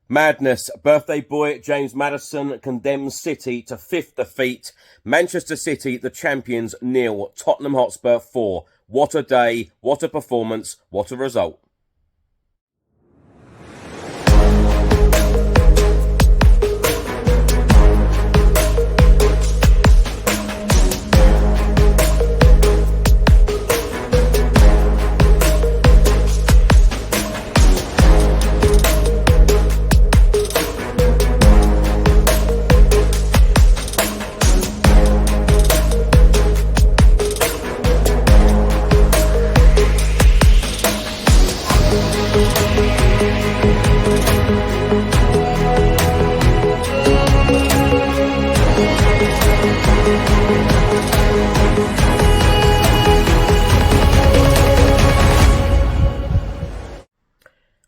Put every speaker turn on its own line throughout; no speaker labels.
Madness. Birthday boy James Maddison condemns City to fifth defeat. Manchester City, the champions, nil. Tottenham Hotspur 4. What a day, what a performance, what a result.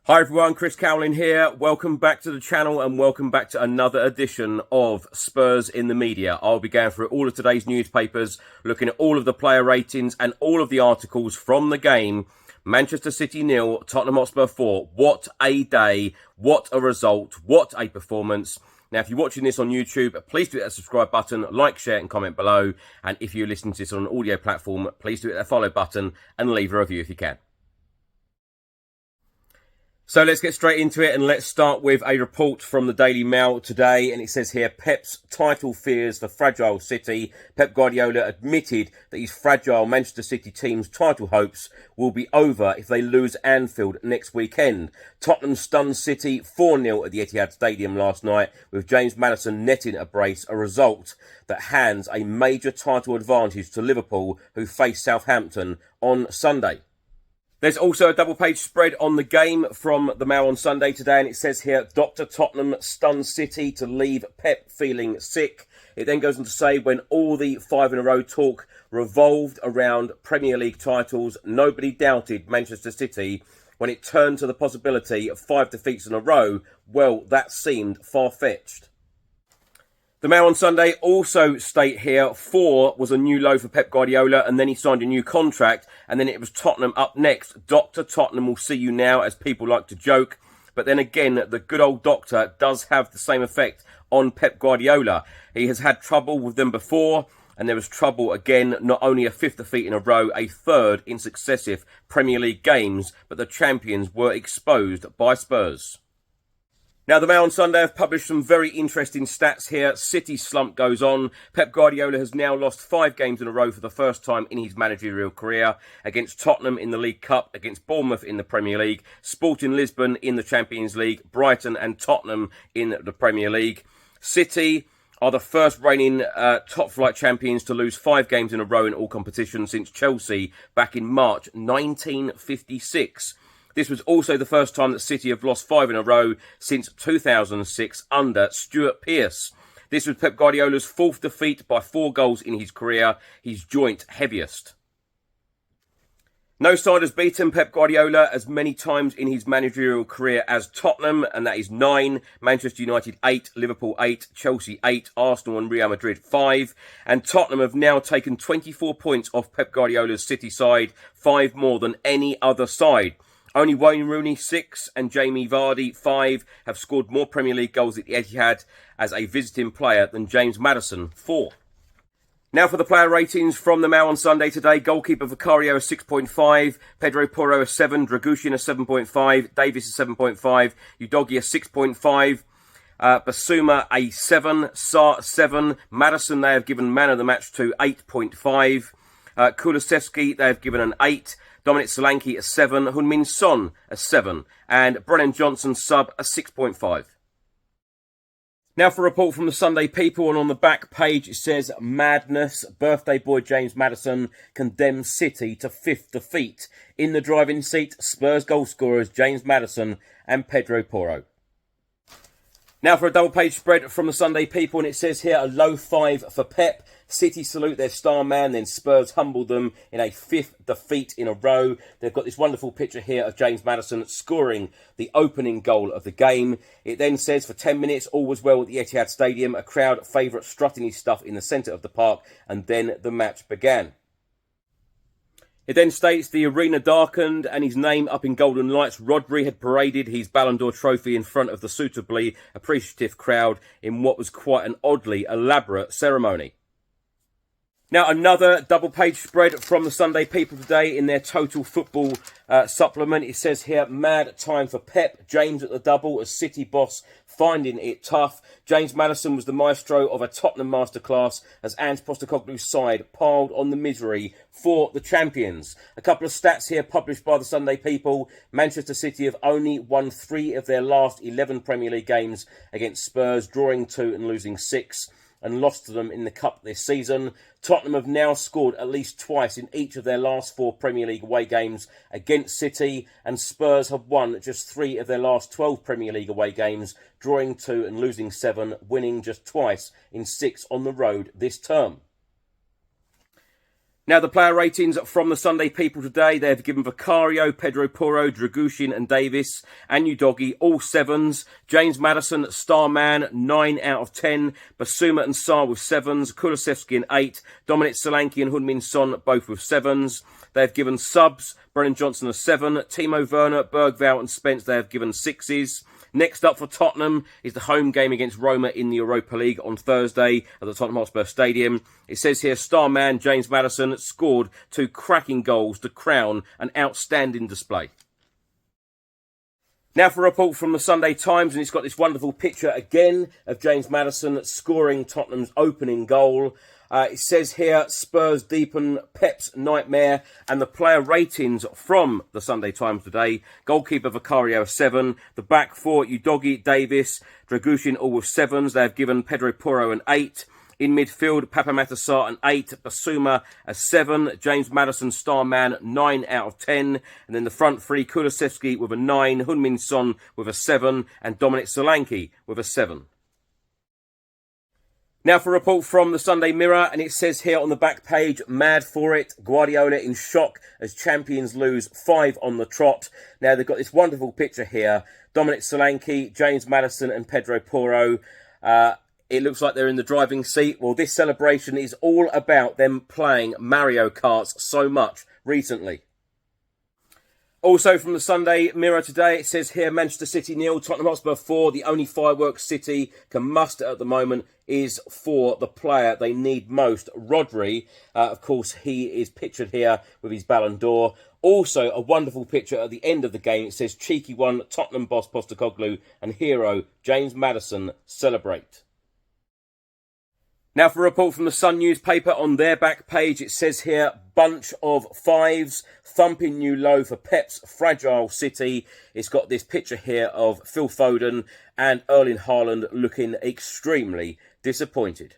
Hi everyone, Chris Cowlin here. Welcome back to the channel and welcome back to another edition of Spurs in the Media. I'll be going through all of today's newspapers, looking at all of the player ratings and all of the articles from the game. Manchester City 0, Tottenham Hotspur 4. What a day, what a result, what a performance. Now, if you're watching this on YouTube, please do hit that subscribe button, like, share and comment below. And if you're listening to this on an audio platform, please do hit that follow button and leave a review if you can. So let's get straight into it and let's start with a report from the Daily Mail today. And it says here, Pep's title fears for fragile City. Pep Guardiola admitted that his fragile Manchester City team's title hopes will be over if they lose Anfield next weekend. Tottenham stunned City 4-0 at the Etihad Stadium last night, with James Maddison netting a brace, a result that hands a major title advantage to Liverpool, who face Southampton on Sunday. There's also a double-page spread on the game from the Mail on Sunday today, and it says here, Dr. Tottenham stuns City to leave Pep feeling sick. It then goes on to say, when all the five-in-a-row talk revolved around Premier League titles, nobody doubted Manchester City. When it turned to the possibility of 5 defeats in a row, well, that seemed far-fetched. The Mail on Sunday also state here, 4 was a new low for Pep Guardiola, and then he signed a new contract, and then it was Tottenham up next. Dr. Tottenham will see you now, as people like to joke. But then again, the good old doctor does have the same effect on Pep Guardiola. He has had trouble with them before, and there was trouble again, not only a 5th defeat in a row, a 3rd in successive Premier League games, but the champions were exposed by Spurs. Now, the Mail on Sunday have published some very interesting stats here. City's slump goes on. Pep Guardiola has now lost 5 games in a row for the first time in his managerial career, against Tottenham in the League Cup, against Bournemouth in the Premier League, Sporting Lisbon in the Champions League, Brighton and Tottenham in the Premier League. City are the first reigning top-flight champions to lose 5 games in a row in all competitions since Chelsea back in March 1956. This was also the first time that City have lost 5 in a row since 2006 under Stuart Pearce. This was Pep Guardiola's 4th defeat by 4 goals in his career, his joint heaviest. No side has beaten Pep Guardiola as many times in his managerial career as Tottenham, and that is 9, Manchester United 8, Liverpool 8, Chelsea 8, Arsenal and Real Madrid 5. And Tottenham have now taken 24 points off Pep Guardiola's City side, 5 more than any other side. Only Wayne Rooney, 6, and Jamie Vardy, 5, have scored more Premier League goals at the Etihad as a visiting player than James Maddison, 4. Now for the player ratings from the Mail on Sunday today. Goalkeeper Vicario a 6.5, Pedro Porro a 7, Dragushin a 7.5, Davis a 7.5, Udogie a 6.5, Basuma a 7, Sarr 7, Maddison they have given man of the match to 8.5, Kulusevski they have given an 8, Dominic Solanke a 7, Heung-min Son a 7, and Brennan Johnson sub a 6.5. Now for a report from the Sunday People, and on the back page it says, Madness, birthday boy James Maddison condemns City to 5th defeat. In the driving seat, Spurs goal scorers James Maddison and Pedro Porro. Now for a double page spread from the Sunday People, and it says here, a low 5 for Pep. City salute their star man, then Spurs humble them in a 5th defeat in a row. They've got this wonderful picture here of James Maddison scoring the opening goal of the game. It then says, for 10 minutes, all was well at the Etihad Stadium, a crowd favourite strutting his stuff in the centre of the park, and then the match began. It then states the arena darkened and his name up in golden lights. Rodri had paraded his Ballon d'Or trophy in front of the suitably appreciative crowd in what was quite an oddly elaborate ceremony. Now, another double-page spread from the Sunday People today in their Total Football supplement. It says here, mad time for Pep. James at the double as City boss finding it tough. James Maddison was the maestro of a Tottenham masterclass as Ange Postecoglou's side piled on the misery for the champions. A couple of stats here published by the Sunday People. Manchester City have only won 3 of their last 11 Premier League games against Spurs, drawing 2 and losing 6. And lost to them in the Cup this season. Tottenham have now scored at least twice in each of their last 4 Premier League away games against City, and Spurs have won just 3 of their last 12 Premier League away games, drawing 2 and losing 7, winning just twice in 6 on the road this term. Now, the player ratings from the Sunday People today, they've given Vicario, Pedro Porro, Dragushin and Davis and Udogie all 7s. James Maddison, star man, 9 out of 10. Basuma and Sarr with 7s. Kulusevski an 8. Dominic Solanke and Heung-min Son both with 7s. They've given subs, Brennan Johnson a 7. Timo Werner, Bergvall and Spence, they have given 6s. Next up for Tottenham is the home game against Roma in the Europa League on Thursday at the Tottenham Hotspur Stadium. It says here, star man James Maddison scored 2 cracking goals to crown an outstanding display. Now for a report from the Sunday Times, and it's got this wonderful picture again of James Maddison scoring Tottenham's opening goal. It says here, Spurs deepen Pep's nightmare, and the player ratings from the Sunday Times today. Goalkeeper Vicario 7, the back 4, Udogie, Davis, Dragushin all with 7s. They have given Pedro Porro an 8. In midfield, Papa Matasar an 8, Basuma a 7, James Maddison star man 9 out of 10, and then the front 3, Kulusevski with a 9, Heung-min Son with a 7, and Dominic Solanke with a 7. Now for a report from the Sunday Mirror, and it says here on the back page, mad for it, Guardiola in shock as champions lose 5 on the trot. Now they've got this wonderful picture here, Dominic Solanke, James Maddison and Pedro Porro. It looks like they're in the driving seat. Well, this celebration is all about them playing Mario Karts so much recently. Also from the Sunday Mirror today, it says here, Manchester City 0, Tottenham Hotspur 4. The only fireworks City can muster at the moment is for the player they need most, Rodri. Of course, he is pictured here with his Ballon d'Or. Also, a wonderful picture at the end of the game. It says, cheeky one, Tottenham boss Postecoglou and hero James Maddison celebrate. Now for a report from the Sun newspaper on their back page, it says here, bunch of 5s, thumping new low for Pep's fragile City. It's got this picture here of Phil Foden and Erling Haaland looking extremely disappointed.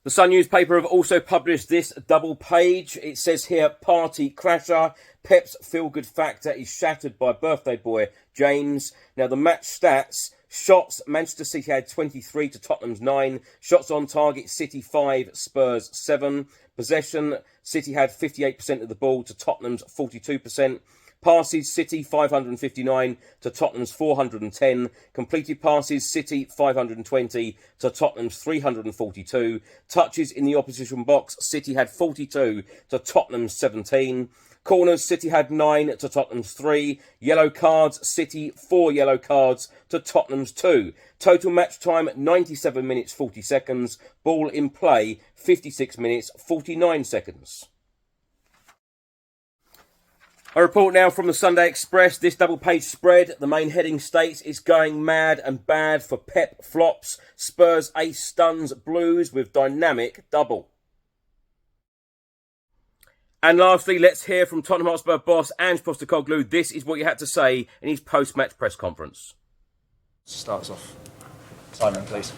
The Sun newspaper have also published this double page. It says here, party crasher. Pep's feel-good factor is shattered by birthday boy James. Now the match stats, shots, Manchester City had 23 to Tottenham's 9. Shots on target, City 5, Spurs 7. Possession, City had 58% of the ball to Tottenham's 42%. Passes, City 559 to Tottenham's 410. Completed passes, City 520 to Tottenham's 342. Touches in the opposition box, City had 42 to Tottenham's 17. Corners, City had 9 to Tottenham's 3. Yellow cards, City 4 yellow cards to Tottenham's 2. Total match time, 97 minutes 40 seconds. Ball in play, 56 minutes 49 seconds. A report now from the Sunday Express. This double-page spread, the main heading states, it's going mad and bad for Pep flops. Spurs ace stuns Blues with dynamic double. And lastly, let's hear from Tottenham Hotspur boss Ange Postecoglou. This is what he had to say in his post-match press conference.
Starts off. Simon, please.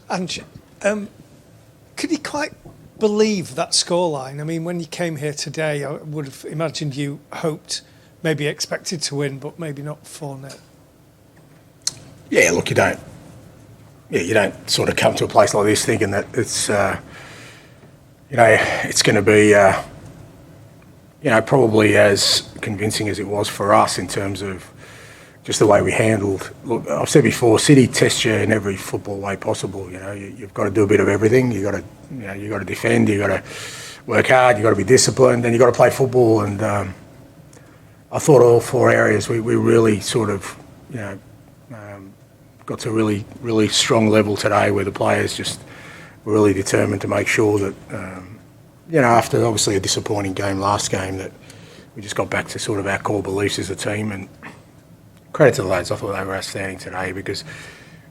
Ange, could you quite believe that scoreline? I mean, when you came here today, I would have imagined you hoped, maybe expected to win, but maybe not 4-0.
Yeah, look, you don't sort of come to a place like this thinking that it's, it's going to be, probably as convincing as it was for us in terms of just the way we handled. Look, I've said before, City tests you in every football way possible. You know, you've got to do a bit of everything. You got to defend. You got to work hard. You got to be disciplined, and you got to play football. And I thought all 4 areas we really sort of, got to a really strong level today, where the players just were really determined to make sure that, after obviously a disappointing game last game, that we just got back to sort of our core beliefs as a team. And credit to the lads, I thought they were outstanding today, because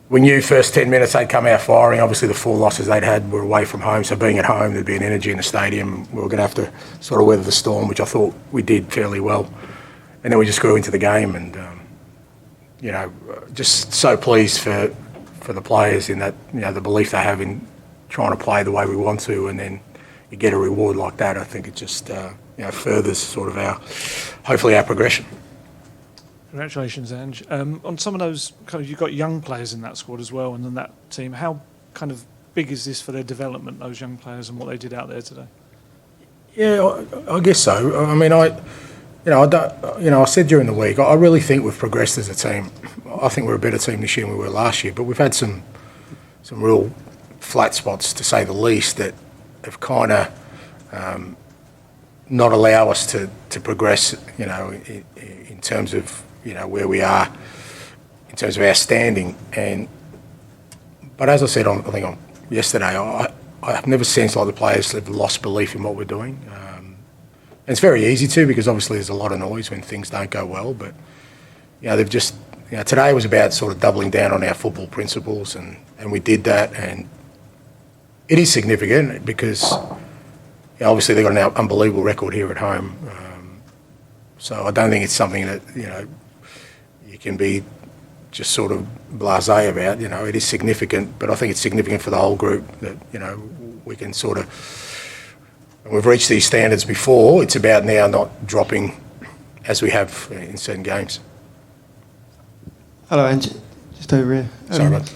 we knew first 10 minutes they'd come out firing. Obviously the 4 losses they'd had were away from home, so being at home there'd be an energy in the stadium. We were going to have to sort of weather the storm, which I thought we did fairly well. And then we just grew into the game, and just so pleased for the players in that, the belief they have in trying to play the way we want to, and then you get a reward like that. I think it just furthers sort of hopefully our progression.
Congratulations, Ange. On some of those, you've got young players in that squad as well, and in that team. How kind of big is this for their development, those young players, and what they did out there today?
Yeah, I guess so. I mean, I said during the week, I really think we've progressed as a team. I think we're a better team this year than we were last year, but we've had some real flat spots, to say the least, that have kind of not allow us to progress, in terms of, where we are, in terms of our standing. But as I said, I think yesterday, I've never sensed like the players have lost belief in what we're doing. And it's very easy to, because obviously there's a lot of noise when things don't go well. But they've just, today was about sort of doubling down on our football principles, and we did that. And it is significant because obviously they've got an unbelievable record here at home. So I don't think it's something that you can be just sort of blasé about. It is significant, but I think it's significant for the whole group that we can sort of. We've reached these standards before. It's about now not dropping as we have in certain games.
Hello, Ange. Just over here.
Sorry, bud.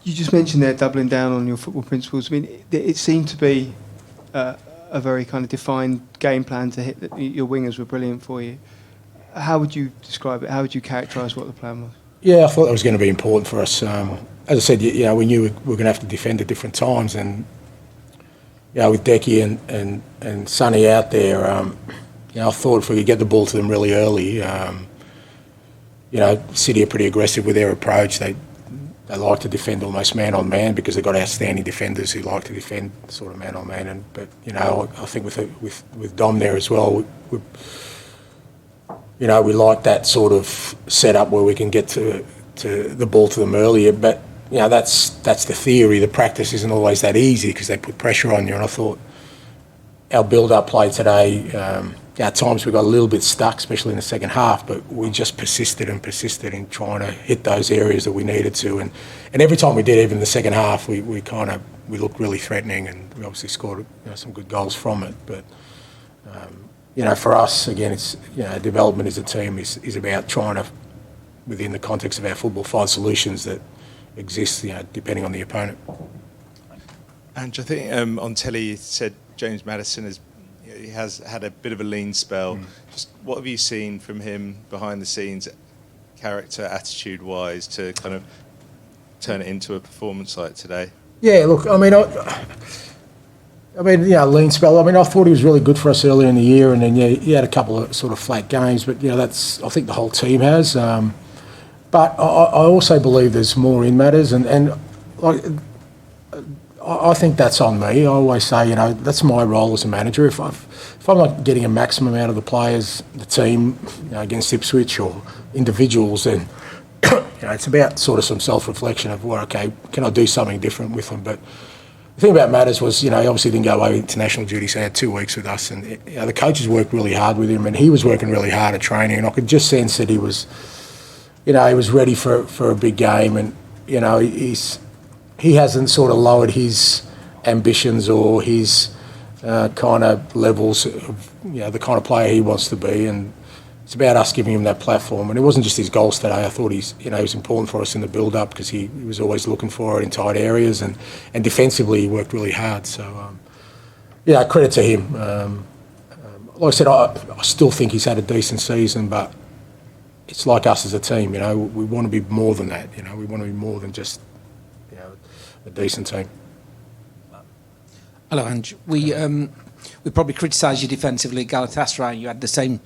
You just mentioned there doubling down on your football principles. I mean, it seemed to be a very kind of defined game plan to hit. Your wingers were brilliant for you. How would you describe it? How would you characterise what the plan was? Yeah,
I thought that was going to be important for us. As I said, we knew we were going to have to defend at different times, and with Decky and Sonny out there, I thought if we could get the ball to them really early, City are pretty aggressive with their approach. They like to defend almost man on man, because they've got outstanding defenders who like to defend sort of man on man. But I think with Dom there as well, we like that sort of setup where we can get to the ball to them earlier. But that's the theory. The practice isn't always that easy, because they put pressure on you. And I thought our build-up play today, at times we got a little bit stuck, especially in the second half, but we just persisted in trying to hit those areas that we needed to. And every time we did, even in the second half, we looked really threatening, and we obviously scored some good goals from it. But for us, again, it's development as a team is about trying to, within the context of our football, find solutions that exist, depending on the opponent.
And I think on telly you said James Maddison has had a bit of a lean spell. Just what have you seen from him behind the scenes, character, attitude-wise, to kind of turn it into a performance like today? Yeah, look,
lean spell. I thought he was really good for us earlier in the year, and then he had a couple of sort of flat games, but that's, I think the whole team has. But I also believe there's more in Matters, and I think that's on me. I always say, that's my role as a manager. If I'm not getting a maximum out of the players, the team, against Ipswich or individuals, then it's about sort of some self-reflection of, well, okay, can I do something different with them? But the thing about Matters was, he obviously didn't go away with international duty, so he had 2 weeks with us, and the coaches worked really hard with him, and he was working really hard at training, and I could just sense that he was ready for a big game, and he hasn't sort of lowered his ambitions or his kind of levels of the kind of player he wants to be, and it's about us giving him that platform. And it wasn't just his goals today. I thought he was important for us in the build-up, because he was always looking for it in tight areas, and defensively he worked really hard. So credit to him. Like I said, I still think he's had a decent season, but it's like us as a team. You know, we want to be more than that. You know, we want to be more than just, you know, a decent team.
Hello, Ange. We probably criticised you defensively at Galatasaray. You had the same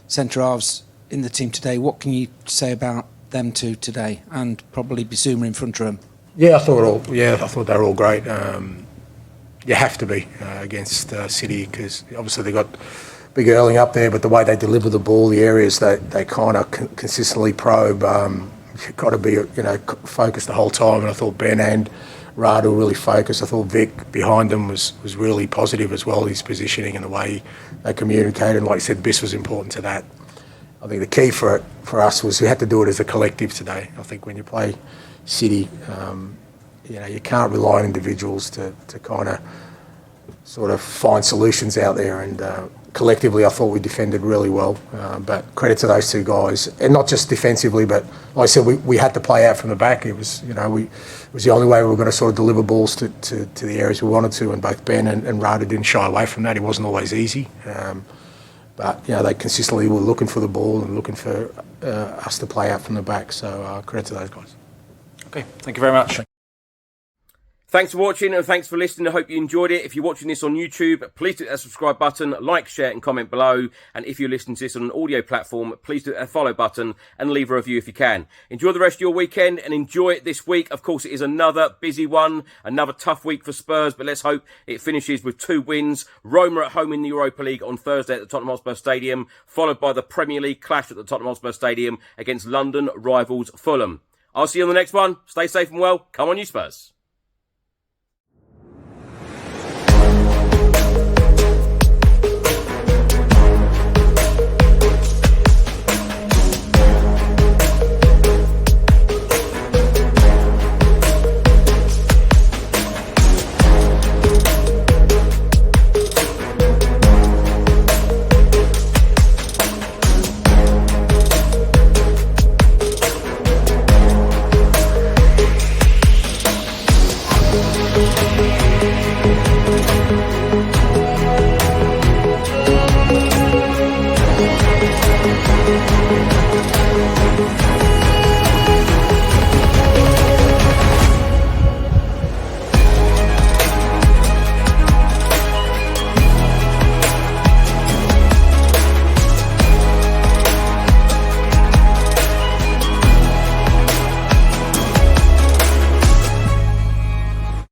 centre halves in the team today. What can you say about them two today, and probably Bissouma in front of them?
Yeah, I thought they were all great. You have to be against City, because obviously they got big Erling up there, but the way they deliver the ball, the areas that they kind of consistently probe, you've got to be, you know, focused the whole time. And I thought Ben and Radu really focused. I thought Vic behind them was really positive as well, his positioning and the way they communicated. And like I said, Biss was important to that. I think the key for us was we had to do it as a collective today. I think when you play City, you know, you can't rely on individuals to kind of sort of find solutions out there. And collectively, I thought we defended really well. But credit to those two guys, and not just defensively, but like I said, we had to play out from the back. It was, you know, it was the only way we were going to sort of deliver balls to the areas we wanted to. And both Ben and Rada didn't shy away from that. It wasn't always easy. But, you know, they consistently were looking for the ball and looking for us to play out from the back. So credit to those guys.
Okay, thank you very much.
Thanks for watching and thanks for listening. I hope you enjoyed it. If you're watching this on YouTube, please do that subscribe button, like, share and comment below. And if you're listening to this on an audio platform, please do that follow button and leave a review if you can. Enjoy the rest of your weekend and enjoy it this week. Of course, it is another busy one, another tough week for Spurs, but let's hope it finishes with 2 wins. Roma at home in the Europa League on Thursday at the Tottenham Hotspur Stadium, followed by the Premier League clash at the Tottenham Hotspur Stadium against London rivals Fulham. I'll see you on the next one. Stay safe and well. Come on, you Spurs.